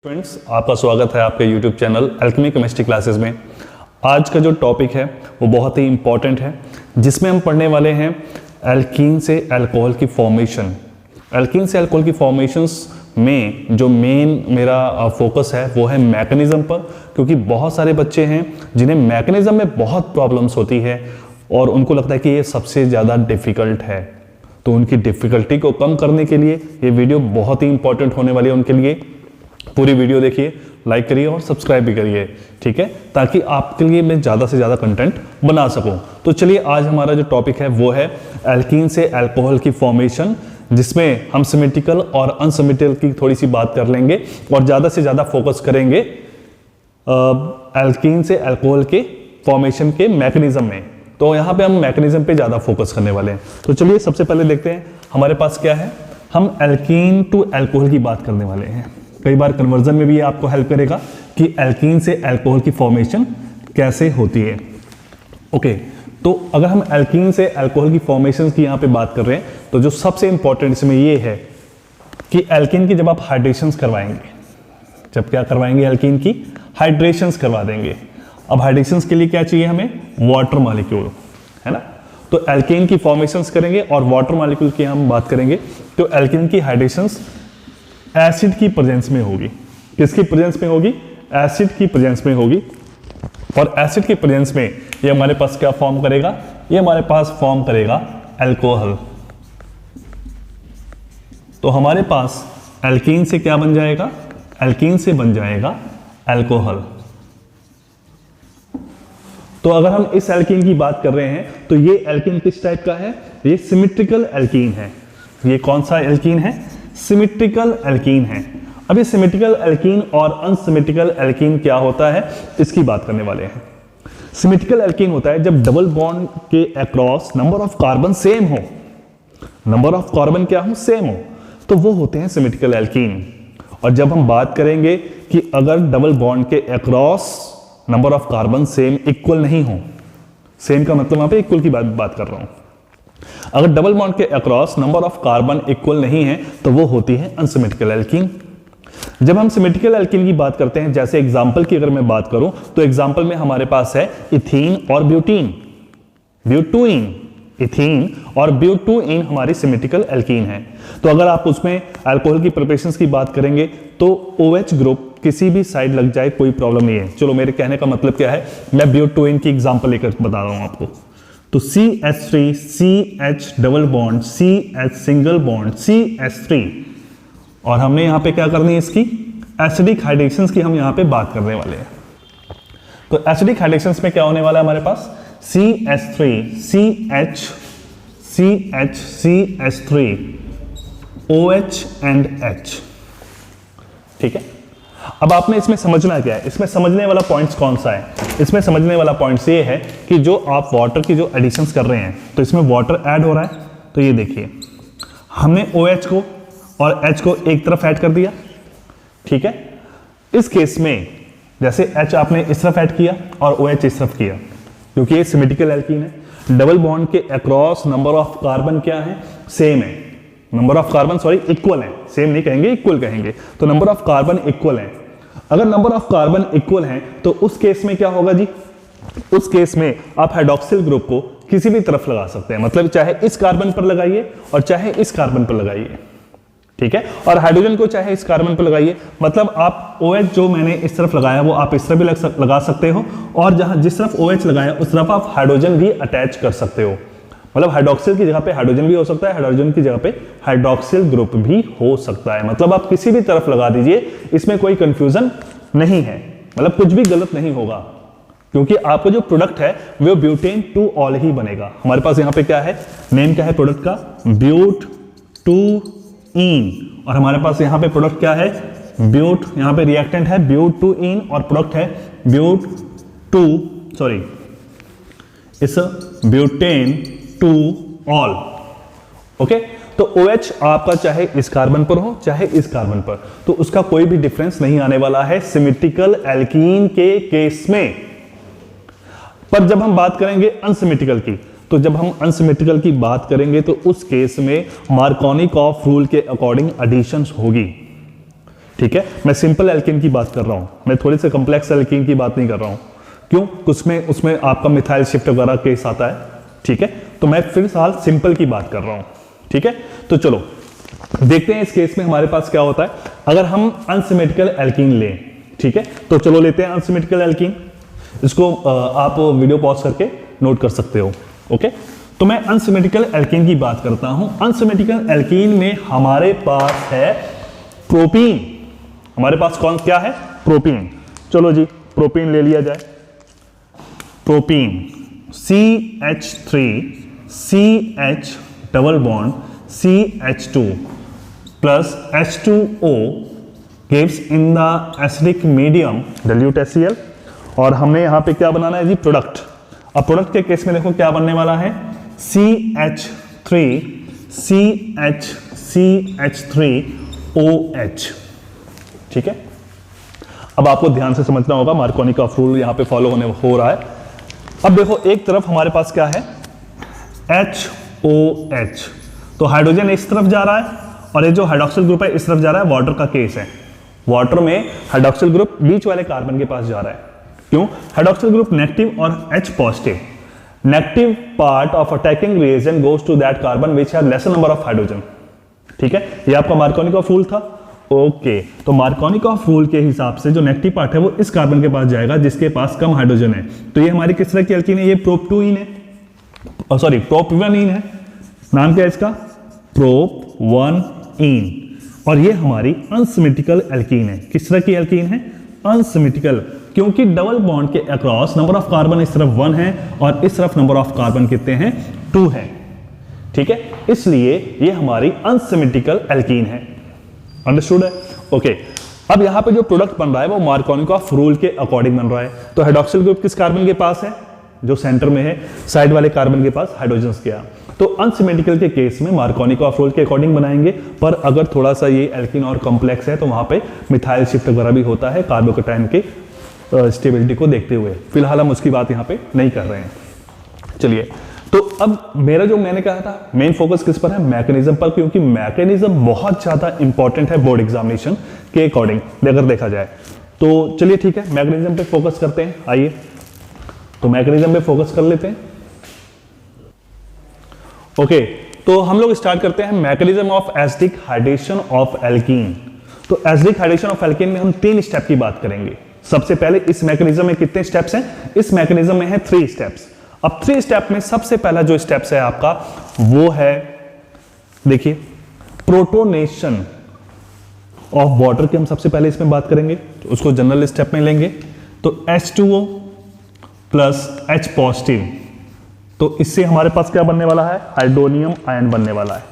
Friends, आपका स्वागत है आपके YouTube channel alchemy chemistry classes में। आज का जो टॉपिक है वो बहुत ही इम्पॉर्टेंट है, जिसमें हम पढ़ने वाले हैं एल्कीन से अल्कोहल की फॉर्मेशन। एल्कीन से अल्कोहल की फॉर्मेशंस में जो मेन मेरा फोकस है वो है मैकेनिज्म पर, क्योंकि बहुत सारे बच्चे हैं जिन्हें मैकेनिज्म में बहुत प्रॉब्लम्स होती है और उनको लगता है कि ये सबसे ज़्यादा डिफ़िकल्ट है। तो उनकी डिफ़िकल्टी को कम करने के लिए ये वीडियो बहुत ही इंपॉर्टेंट होने वाली है उनके लिए। पूरी वीडियो देखिए, लाइक करिए और सब्सक्राइब भी करिए, ठीक है, ताकि आपके लिए मैं ज़्यादा से ज़्यादा कंटेंट बना सकूं। तो चलिए, आज हमारा जो टॉपिक है वो है एल्कीन से अल्कोहल की फॉर्मेशन, जिसमें हम सिमेट्रिकल और अनसिमेट्रिकल की थोड़ी सी बात कर लेंगे और ज़्यादा से ज़्यादा फोकस करेंगे एल्कीन से अल्कोहल के फॉर्मेशन के मैकेनिज्म में। तो यहाँ पे हम मैकेनिज्म पे ज़्यादा फोकस करने वाले हैं। तो चलिए, सबसे पहले देखते हैं हमारे पास क्या है। हम एल्कीन टू अल्कोहल की बात करने वाले हैं। कई बार कन्वर्जन में भी ये आपको हेल्प करेगा कि एल्कीन से अल्कोहल की फॉर्मेशन कैसे होती है। ओके, तो अगर हम एल्कीन से अल्कोहल की फॉर्मेशन की यहाँ पे बात कर रहे हैं, तो जो सबसे इंपॉर्टेंट इसमें ये है कि एल्कीन की जब आप हाइड्रेशंस करवाएंगे, जब क्या करवाएंगे, एल्कीन की हाइड्रेशंस करवा देंगे। अब हाइड्रेशंस के लिए क्या चाहिए हमें? वाटर मॉलिक्यूल, है ना। तो एल्कीन की फॉर्मेशंस करेंगे और वाटर मॉलिक्यूल की हम बात करेंगे। तो एल्कीन की हाइड्रेशंस एसिड की प्रेजेंस में होगी। किसकी प्रेजेंस में होगी? एसिड की प्रेजेंस में होगी। और एसिड की प्रेजेंस में ये हमारे पास क्या फॉर्म करेगा? ये हमारे पास फॉर्म करेगा अल्कोहल। तो हमारे पास एल्कीन से क्या बन जाएगा? एल्कीन से बन जाएगा अल्कोहल। तो अगर हम इस एल्कीन की बात कर रहे हैं तो ये एल्कीन किस टाइप का है? ये सिमेट्रिकल एल्कीन है। ये कौन सा एल्कीन है? सिमेट्रिकल एल्कीन है। अब ये सिमेट्रिकल एल्कीन और अनसिमेट्रिकल एल्कीन क्या होता है, इसकी बात करने वाले हैं। सिमेट्रिकल एल्कीन होता है जब डबल बॉन्ड के across number of carbon same हो, नंबर ऑफ कार्बन क्या हो? सेम हो, तो वो होते हैं सिमेट्रिकल एल्कीन। और जब हम बात करेंगे कि अगर डबल बॉन्ड के across number of carbon same equal नहीं हो, सेम का मतलब यहां पे इक्वल की बात कर रहा हूं। अगर डबल बॉन्ड के across number of carbon equal नहीं है तो वो होती है अनसिमेट्रिकल एल्कीन। जब हम सिमेट्रिकल एल्कीन की बात करते हैं, जैसे एग्जांपल की अगर मैं बात करूं, तो एग्जांपल में हमारे पास है इथीन और ब्यूटीन, ब्यूटुइन। इथीन और ब्यूटुइन हमारी सिमेट्रिकल एल्कीन है। तो अगर आप उसमें अल्कोहल की प्रिपरेशंस की बात करेंगे तो OH ग्रुप किसी भी साइड लग जाए कोई प्रॉब्लम नहीं है। चलो, मेरे कहने का मतलब क्या है, मैं ब्यूटुइन की एग्जांपल लेकर बता रहा हूं आपको। तो CH3, CH double bond, CH single bond, CH3, और हमने यहां पे क्या करनी है, इसकी एसिडिक हाइड्रेशंस की हम यहां पे बात करने वाले हैं। तो एसिडिक हाइड्रेशंस में क्या होने वाला है हमारे पास? CH3, CH, CH, CH3, OH and H, ठीक है। अब आपने इसमें समझना क्या है? इसमें समझने वाला पॉइंट्स कौन सा है? इसमें समझने वाला पॉइंट्स ये है कि जो आप वाटर की जो एडिशंस कर रहे हैं, तो इसमें वाटर ऐड हो रहा है। तो ये देखिए, हमने OH को और H को एक तरफ ऐड कर दिया, ठीक है। इस केस में जैसे H आपने इस तरफ ऐड किया और OH इस तरफ किया, क्योंकि ये सिमेट्रिकल एल्कीन है। डबल बॉन्ड के अक्रॉस नंबर ऑफ कार्बन क्या है? सेम है। नंबर ऑफ कार्बन इक्वल है, सेम नहीं कहेंगे, इक्वल कहेंगे। तो नंबर ऑफ कार्बन इक्वल है। अगर नंबर ऑफ कार्बन इक्वल है तो उस केस में क्या होगा जी? उस केस में आप हाइड्रॉक्सिल ग्रुप को किसी भी तरफ लगा सकते हैं, मतलब चाहे इस कार्बन पर लगाइए और चाहे इस कार्बन पर लगाइए, ठीक है। और हाइड्रोजन को चाहे इस कार्बन पर लगाइए, मतलब आप OH जो मैंने इस तरफ लगाया वो आप इस तरफ भी लगा सकते हो, और जहां जिस तरफ OH लगाया उस तरफ आप हाइड्रोजन भी अटैच कर सकते हो। मतलब हाइड्रॉक्सिल की जगह पे हाइड्रोजन भी हो सकता है, हाइड्रोजन की जगह पे हाइड्रॉक्सिल ग्रुप भी हो सकता है। मतलब आप किसी भी तरफ लगा दीजिए, इसमें कोई कंफ्यूजन नहीं है, मतलब कुछ भी गलत नहीं होगा, क्योंकि आपका जो प्रोडक्ट है वो ब्यूटेन टू ऑल ही बनेगा। हमारे पास यहाँ पे क्या है, नेम क्या है प्रोडक्ट का? ब्यूट टू इन। और हमारे पास यहाँ पे प्रोडक्ट क्या है? ब्यूट, यहाँ पे रिएक्टेंट है ब्यूट टू इन और प्रोडक्ट है ब्यूट टू, सॉरी, इस ब्यूटेन टू ऑल। ओके, तो OH आपका चाहे इस कार्बन पर हो चाहे इस कार्बन पर, तो उसका कोई भी डिफरेंस नहीं आने वाला है सिमेट्रिकल एल्कीन के केस में। पर जब हम बात करेंगे अनसिमेट्रिकल की, तो जब हम अनसिमेट्रिकल की बात करेंगे तो उस केस में मार्कोनी-कॉफ रूल के अकॉर्डिंग एडिशंस होगी। ठीक है, मैं सिंपल एल्कीन की बात कर रहा हूं, मैं थोड़ी सी कॉम्प्लेक्स एल्कीन की बात नहीं कर रहा हूं। क्यों? उसमें आपका मिथाइल शिफ्ट वगैरह केस आता है। ठीक है, तो मैं फिर साल सिंपल की बात कर रहा हूं। ठीक है, तो चलो देखते हैं इस केस में हमारे पास क्या होता है अगर हम अनसिमेट्रिकल एल्कीन लें। ठीक है, तो चलो लेते हैं अनसिमेट्रिकल एल्कीन। इसको आप वीडियो पॉज करके नोट कर सकते हो। ओके, तो मैं अनसिमेट्रिकल एल्कीन की बात करता हूं। अनसिमेट्रिकल एल्कीन में हमारे पास है प्रोपीन। हमारे पास कौन क्या है? प्रोपीन। चलो जी, प्रोपीन ले लिया जाए। Propene CH3 CH double bond CH2 plus H2O gives in the acidic medium dilute HCl। और हमने यहां पे क्या बनाना है जी? प्रोडक्ट। अब प्रोडक्ट के केस में देखो क्या बनने वाला है? CH3 CH3OH। ठीक है, अब आपको ध्यान से समझना होगा, मार्कोनी का रूल यहां पे फॉलो हो रहा है। अब देखो एक तरफ हमारे पास क्या है? HOH, तो हाइड्रोजन इस तरफ जा रहा है और ये जो हाइड्रोक्सिल ग्रुप है इस तरफ जा रहा है। वाटर का केस है, वाटर में हाइड्रोक्सिल ग्रुप बीच वाले कार्बन के पास जा रहा है। क्यों? हाइड्रोक्सिल ग्रुप नेगेटिव और H positive. Negative part of attacking reagent goes to that carbon which have lesser number of hydrogen. ठीक है, ये आपका मार्कोनिकॉफ रूल था। ओके, तो मार्कोनिकॉफ रूल के हिसाब से जो नेगेटिव पार्ट है वो इस कार्बन के पास जाएगा जिसके पास कम हाइड्रोजन है। तो ये हमारी किस तरह की एल्कीन है? ये प्रोप-2इन है, सॉरी प्रोप-1इन है। नाम क्या है इसका? प्रोप-1इन। और ये हमारी अनसिमेट्रिकल एल्कीन है। किस तरह की एल्कीन है? अनसिमेट्रिकल, क्योंकि डबल बॉन्ड के अक्रॉस नंबर ऑफ कार्बन इस तरफ 1 है और इस तरफ नंबर ऑफ कार्बन कितने हैं? 2 है। ठीक है, इसलिए ये हमारी अनसिमेट्रिकल एल्कीन है। अंडरस्टूड है? ओके, अब यहां पे जो प्रोडक्ट बन रहा है वो मार्कोनिकॉफ रूल के अकॉर्डिंग बन रहा है। तो हाइड्रोक्सिल ग्रुप किस कार्बन के पास है? जो सेंटर में है, साइड वाले कार्बन के पास हाइड्रोजन गया। तो अनसिमेट्रिकल के केस में मार्कोनिकॉफ रूल के अकॉर्डिंग बनाएंगे, पर अगर थोड़ा सा ये एल्कीन और कॉम्प्लेक्स है तो वहां पे मिथाइल शिफ्ट वगैरह भी होता है कार्बोकेटायन के स्टेबिलिटी को देखते हुए। फिलहाल हम उसकी बात यहाँ पे नहीं कर रहे हैं। चलिए, तो अब मेरा जो मैंने कहा था मेन फोकस किस पर है? मैकेनिज्म पर, क्योंकि मैकेनिज्म बहुत ज्यादा इंपॉर्टेंट है बोर्ड एग्जामिनेशन के अकॉर्डिंग अगर देखा जाए तो। चलिए ठीक है, मैकेनिज्म पे फोकस करते हैं। आइए, तो मैकेनिज्म पे फोकस कर लेते हैं। ओके, तो हम लोग स्टार्ट करते हैं mechanism of acidic hydration of alkene. तो एसिडिक हाइड्रेशन ऑफ एल्कीन में हम 3 स्टेप की बात करेंगे। सबसे पहले इस मैकेनिज्म में कितने स्टेप्स हैं? इस मैकेनिज्म में है 3 स्टेप्स। अब 3 स्टेप में सबसे पहला जो स्टेप्स है आपका वो है, देखिए, प्रोटोनेशन ऑफ वाटर की हम सबसे पहले इसमें बात करेंगे, तो उसको जनरल स्टेप में लेंगे। तो H2O प्लस H पॉजिटिव, तो इससे हमारे पास क्या बनने वाला है? हाइड्रोनियम आयन बनने वाला है।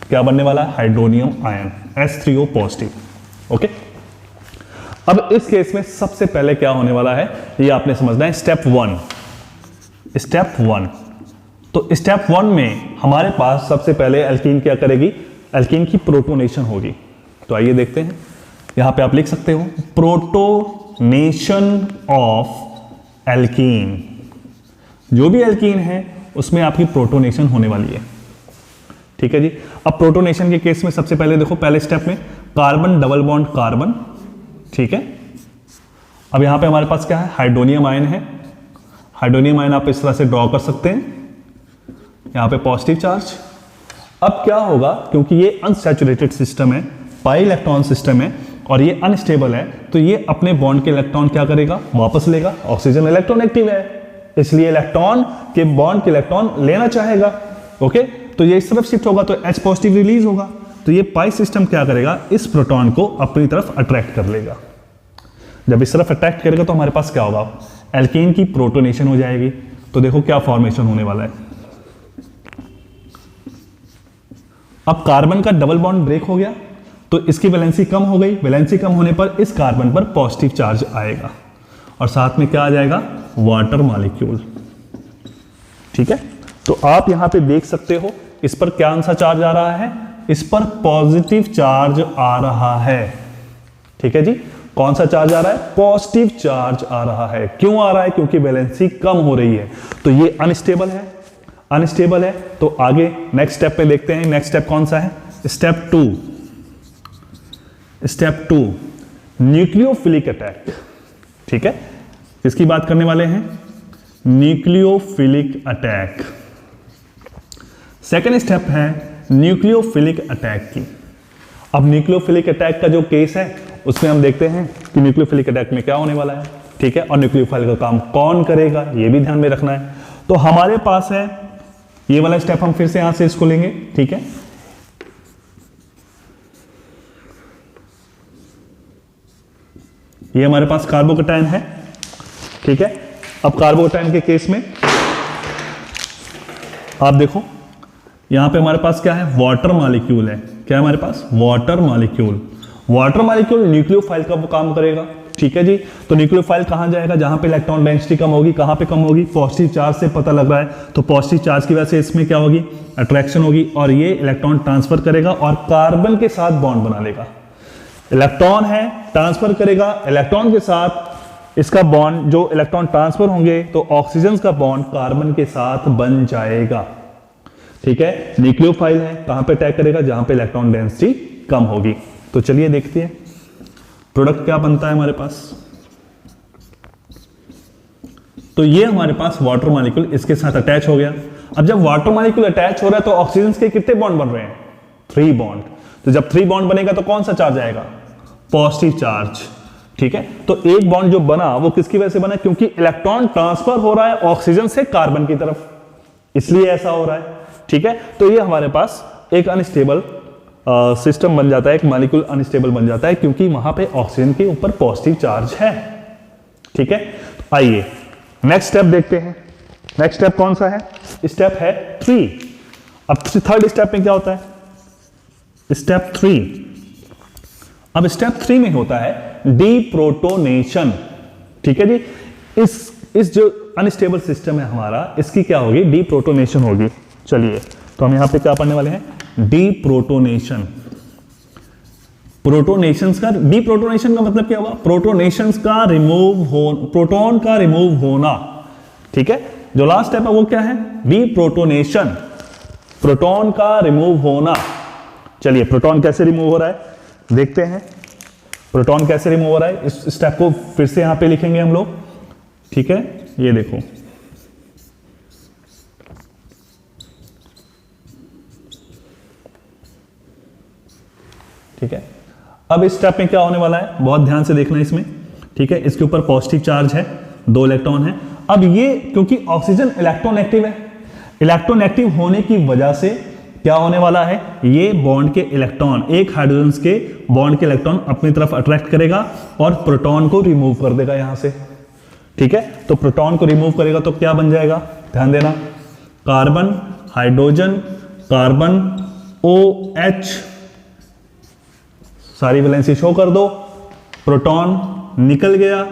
क्या बनने वाला है? Hydronium ion, H3O positive. Okay, अब इस केस में सबसे पहले क्या होने वाला है ये आपने समझना है। Step 1, step 1। तो स्टेप 1 में हमारे पास सबसे पहले एल्कीन क्या करेगी? एल्कीन की प्रोटोनेशन होगी। तो आइए देखते हैं, यहां पे आप लिख सकते हो प्रोटोनेशन ऑफ एल्कीन। जो भी एल्कीन है उसमें आपकी प्रोटोनेशन होने वाली है। ठीक है जी। अब प्रोटोनेशन के केस में सबसे पहले देखो, पहले स्टेप में कार्बन डबल बॉन्ड कार्बन। ठीक है, अब यहां पे हमारे पास क्या है? हाइड्रोनियम आयन है। हाइड्रोनियम आयन आप इस तरह से ड्रॉ कर सकते हैं, यहां पे पॉजिटिव चार्ज। अब क्या होगा, क्योंकि ये अनसैचुरेटेड सिस्टम है, पाई इलेक्ट्रॉन सिस्टम है और ये अनस्टेबल है, तो ये अपने बॉन्ड के इलेक्ट्रॉन क्या करेगा? वापस लेगा। ऑक्सीजन इलेक्ट्रोनेगेटिव है, इसलिए इलेक्ट्रॉन के बॉन्ड के इलेक्ट्रॉन लेना चाहेगा। ओके, तो ये इस तरफ शिफ्ट होगा तो H पॉजिटिव रिलीज होगा, तो ये पाई सिस्टम क्या करेगा? इस प्रोटॉन को अपनी तरफ अट्रैक्ट कर लेगा। जब इस तरफ अट्रैक्ट करेगा तो हमारे पास क्या होगा? एल्कीन की प्रोटोनेशन हो जाएगी। तो देखो क्या फॉर्मेशन होने वाला है। अब कार्बन का डबल बॉन्ड ब्रेक हो गया तो इसकी वैलेंसी कम हो गई। वैलेंसी कम होने पर इस कार्बन पर पॉजिटिव चार्ज आएगा और साथ में क्या आ जाएगा? Water molecule. ठीक है, तो आप यहां पे देख सकते हो इस पर क्या सा चार्ज आ रहा है? इस पर पॉजिटिव चार्ज आ रहा है। ठीक है जी, कौन सा चार्ज आ रहा है? पॉजिटिव चार्ज आ रहा है। क्यों आ रहा है? क्योंकि वैलेंसी कम हो रही है, तो ये अनस्टेबल है। अनस्टेबल है तो आगे नेक्स्ट स्टेप पे देखते हैं। नेक्स्ट स्टेप कौन सा है? स्टेप 2। Step 2 nucleophilic attack. ठीक है, किसकी बात करने वाले हैं? Nucleophilic attack. सेकेंड स्टेप है न्यूक्लियोफिलिक अटैक की। अब न्यूक्लियोफिलिक अटैक का जो केस है उसमें हम देखते हैं कि न्यूक्लियोफिलिक अटैक में क्या होने वाला है। ठीक है, और न्यूक्लियोफाइल का काम कौन करेगा ये भी ध्यान में रखना है। तो हमारे पास है ये वाला स्टेप, हम फिर से यहां से इसको लेंगे। ठीक है, ये हमारे पास कार्बोकैटायन है। ठीक है, अब कार्बोकैटायन के केस में आप देखो यहां पे हमारे पास क्या है? वाटर मॉलिक्यूल है। क्या है हमारे पास? Water molecule. Water molecule nucleophile का काम करेगा। ठीक है जी, तो न्यूक्लियोफाइल कहां जाएगा? जहां पे इलेक्ट्रॉन डेंसिटी कम होगी। कहां पे कम होगी? पॉजिटिव चार्ज से पता लग रहा है, तो पॉजिटिव चार्ज की वजह से इसमें क्या होगी? अट्रैक्शन होगी, और ये इलेक्ट्रॉन ट्रांसफर करेगा और कार्बन के साथ बॉन्ड बना लेगा। इलेक्ट्रॉन है, ट्रांसफर करेगा, इलेक्ट्रॉन के साथ इसका बॉन्ड, जो इलेक्ट्रॉन ट्रांसफर होंगे तो ऑक्सीजन का बॉन्ड कार्बन के साथ बन जाएगा। ठीक है, न्यूक्लियोफाइल है, कहां पे अटैक करेगा? जहां पे इलेक्ट्रॉन डेंसिटी कम होगी। तो चलिए देखते हैं प्रोडक्ट क्या बनता है हमारे पास। तो ये हमारे पास वाटर मॉलिक्यूल इसके साथ अटैच हो गया। अब जब वाटर मॉलिक्यूल अटैच हो रहा है तो ऑक्सीजन के कितने बॉन्ड बन रहे हैं? 3 बॉन्ड। तो जब 3 बॉन्ड बनेगा तो कौन सा चार्ज आएगा? Positive charge. ठीक है, तो एक बॉन्ड जो बना वो किसकी वजह से बना? क्योंकि इलेक्ट्रॉन ट्रांसफर हो रहा है ऑक्सीजन से कार्बन की तरफ, इसलिए ऐसा हो रहा है। ठीक है, तो ये हमारे पास एक अनस्टेबल सिस्टम बन जाता है, एक मॉलिक्यूल अनस्टेबल बन जाता है, क्योंकि वहां पे ऑक्सीजन के ऊपर पॉजिटिव चार्ज है। ठीक है, आइए नेक्स्ट स्टेप देखते हैं। नेक्स्ट स्टेप कौन सा है? स्टेप है 3। अब थर्ड स्टेप में क्या होता है? स्टेप 3। अब स्टेप 3 में होता है डीप्रोटोनेशन। ठीक है जी, इस जो अनस्टेबल सिस्टम है हमारा, इसकी क्या होगी? डीप्रोटोनेशन होगी। चलिए, तो हम यहां पे क्या पढ़ने वाले हैं? डीप्रोटोनेशन। प्रोटोनेशंस का, डीप्रोटोनेशन का मतलब क्या हुआ? प्रोटोनेशंस का रिमूव हो, प्रोटॉन का रिमूव होना। ठीक है, जो लास्ट स्टेप है वो क्या है? डीप्रोटोनेशन, प्रोटॉन का रिमूव होना। चलिए, प्रोटॉन कैसे रिमूव हो रहा है देखते हैं। प्रोटॉन कैसे रिमूव हो रहा है, इस स्टेप को फिर से यहां पे लिखेंगे हम लोग। ठीक है, ये देखो, ठीक है। अब इस स्टेप में क्या होने वाला है, बहुत ध्यान से देखना इसमें। ठीक है, इसके ऊपर पॉजिटिव चार्ज है, 2 इलेक्ट्रॉन है। अब ये क्योंकि ऑक्सीजन इलेक्ट्रॉन एक्टिव है, इलेक्ट्रॉन एक्टिव होने की वजह से क्या होने वाला है, ये बॉन्ड के इलेक्ट्रॉन, एक हाइड्रोजन के बॉन्ड के इलेक्ट्रॉन अपनी तरफ अट्रैक्ट करेगा और प्रोटॉन को रिमूव कर देगा यहां से। ठीक है, तो प्रोटॉन को रिमूव करेगा तो क्या बन जाएगा, ध्यान देना, कार्बन, हाइड्रोजन, कार्बन, OH, सारी वैलेंसी शो कर दो, प्रोटॉन निकल गया।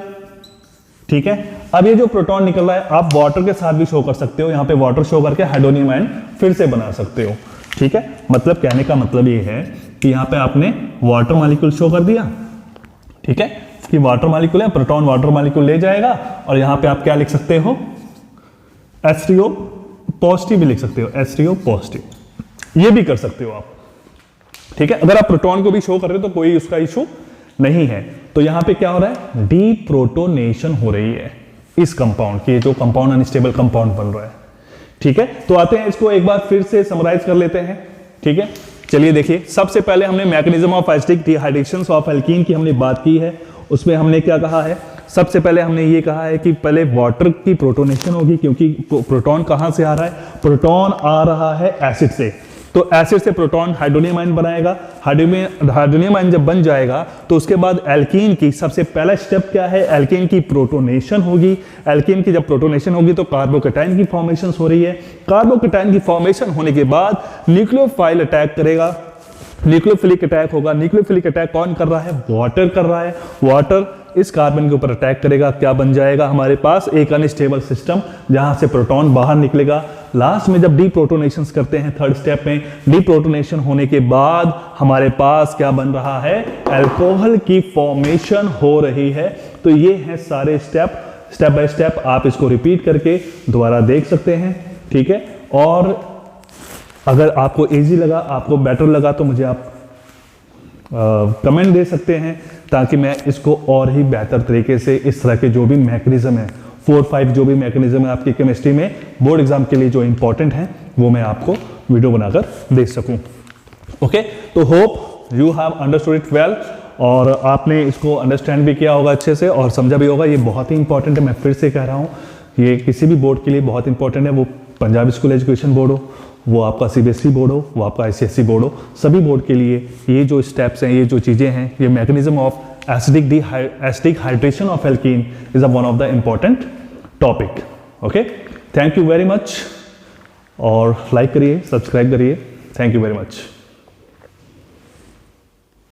ठीक है, अब ये जो प्रोटॉन निकल रहा है आप वाटर के साथ भी शो कर सकते हो, यहां पे वाटर शो करके हाइड्रोनियम आयन फिर से बना सकते हो। ठीक है, मतलब कहने का मतलब ये है कि यहां पे आपने वाटर मॉलिक्यूल शो कर दिया। ठीक है, कि वाटर मॉलिक्यूल है, प्रोटॉन वाटर मॉलिक्यूल ले जाएगा और यहां पे आप क्या लिख सकते हो, H3O पॉजिटिव भी लिख सकते हो, H3O पॉजिटिव, ये भी कर सकते हो आप। ठीक है, अगर आप प्रोटॉन को भी शो कर रहे हो तो कोई उसका इशू नहीं है। तो यहां पे क्या हो रहा है, डीप्रोटोनेशन हो रही है इस कंपाउंड की, जो कंपाउंड अनस्टेबल कंपाउंड बन रहा है। ठीक है, तो आते हैं इसको एक बार फिर से समराइज कर लेते हैं। ठीक है, चलिए देखिए, सबसे पहले हमने mechanism of acidic dehydration of alkene की हमने बात की है। उसमें हमने क्या कहा है, सबसे पहले हमने ये कहा है कि पहले वाटर की प्रोटोनेशन होगी, क्योंकि प्रोटॉन कहां से आ रहा है, प्रोटॉन आ रहा है एसिड से, तो एसिड से प्रोटॉन हाइड्रोनियम आयन बनाएगा। हाइड्रोनियम आयन जब बन जाएगा तो उसके बाद एल्कीन की सबसे पहला स्टेप क्या है, एल्कीन की प्रोटोनेशन होगी। एल्कीन की जब प्रोटोनेशन होगी तो कार्बोकैटायन की फॉर्मेशन हो रही है। कार्बोकैटायन की फॉर्मेशन होने के बाद न्यूक्लियोफाइल अटैक करेगा, न्यूक्लियोफिलिक अटैक होगा। न्यूक्लियोफिलिक अटैक कौन कर रहा है, वाटर कर रहा है। वाटर इस कार्बन के ऊपर अटैक करेगा, क्या बन जाएगा हमारे पास, एक अनस्टेबल सिस्टम जहां से प्रोटॉन बाहर निकलेगा। लास्ट में जब डीप्रोटोनेशन करते हैं, थर्ड स्टेप में डीप्रोटोनेशन होने के बाद हमारे पास क्या बन रहा है, अल्कोहल की फॉर्मेशन हो रही है। तो ये है सारे स्टेप, स्टेप बाय स्टेप आप इसको रिपीट करके दोबारा देख सकते हैं। ठीक है, और अगर आपको इजी लगा, आपको बेटर लगा तो मुझे आप कमेंट दे सकते हैं, ताकि मैं इसको और ही बेहतर तरीके से इस तरह के जो भी मैकेनिज्म है 4-5 जो भी मैकेनिज्म है आपकी केमिस्ट्री में बोर्ड एग्जाम के लिए जो इंपॉर्टेंट है वो मैं आपको वीडियो बनाकर दे सकूं। ओके, तो hope you have understood it well, और आपने इसको अंडरस्टैंड भी किया होगा अच्छे से और समझा भी होगा। ये बहुत ही इंपॉर्टेंट है, मैं फिर से कह रहा हूँ, ये किसी भी बोर्ड के लिए बहुत इंपॉर्टेंट है, वो पंजाब स्कूल एजुकेशन बोर्ड हो, वो आपका CBSE बोर्ड हो, वो आपका ICSE बोर्ड हो, सभी बोर्ड के लिए ये जो स्टेप्स हैं, ये जो चीज़ें हैं, ये mechanism of acidic hydration of alkene is one of the important topic. Okay, thank you very much, और लाइक करिए, सब्सक्राइब करिए। Thank you very much.